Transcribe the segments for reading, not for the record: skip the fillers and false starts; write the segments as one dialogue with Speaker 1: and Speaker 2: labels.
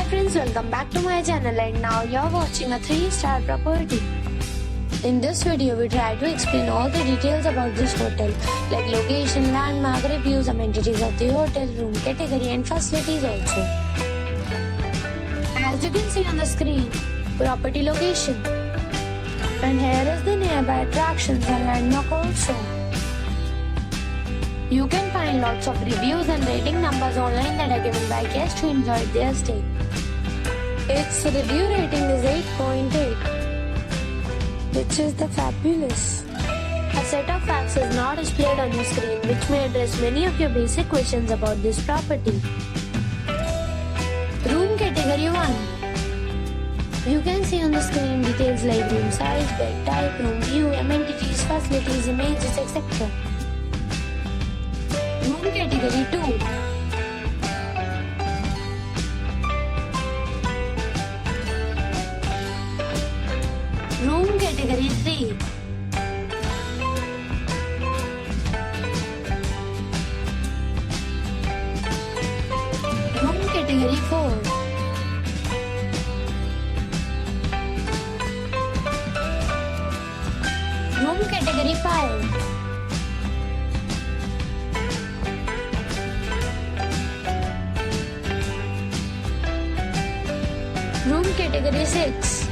Speaker 1: friends, welcome back to my channel, and now you're watching a 3-star property. In this video, we try to explain all the details about this hotel, like location, landmark, reviews, amenities of the hotel, room category and facilities also. As you can see on the screen, property location. And here is the nearby attractions and landmark also. You can find lots of reviews and rating numbers online that are given by guests who enjoyed their stay. Its review rating is 8.8, which is the fabulous. A set of facts is now displayed on the screen, which may address many of your basic questions about this property. Room category 1. You can see on the screen details like room size, bed type, room view, amenities, facilities, images, etc. Room category 2. Room category 3. Room category 4. Room category 5. Room category 6.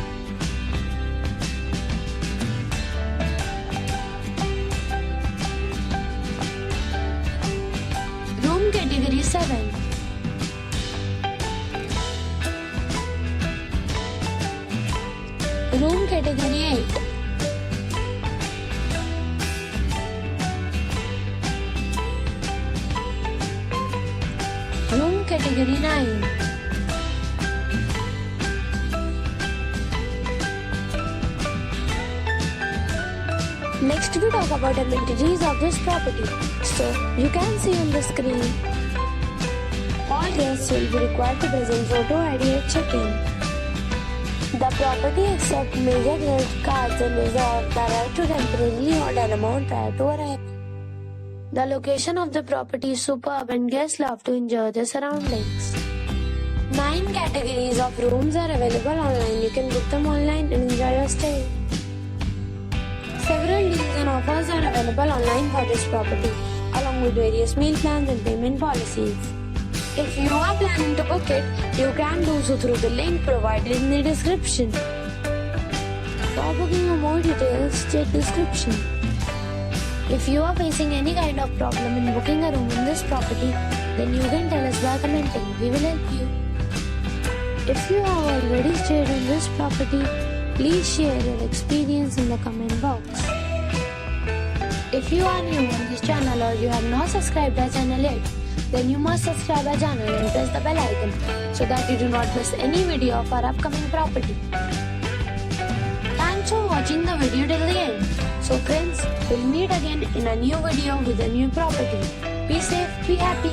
Speaker 1: Room category 7. Room category 8. Room category 9. Next we talk about amenities of this property. So you can see on the screen, all guests will be required to present photo ID at check-in. The property accepts major credit cards and reserves the right to temporarily hold an amount prior to arrival. The location of the property is superb and guests love to enjoy the surroundings. 9 categories of rooms are available online. You can book them online and enjoy your stay. Several deals and offers are available online for this property, along with various meal plans and payment policies. If you are planning to book it, you can do so through the link provided in the description. For booking or more details, check description. If you are facing any kind of problem in booking a room in this property, then you can tell us by commenting. We will help you. If you have already stayed in this property, please share your experience in the comment box. If you are new on this channel or you have not subscribed our channel yet, then you must subscribe our channel and press the bell icon so that you do not miss any video of our upcoming property. Thanks for watching the video till the end. So friends, we'll meet again in a new video with a new property. Be safe, be happy.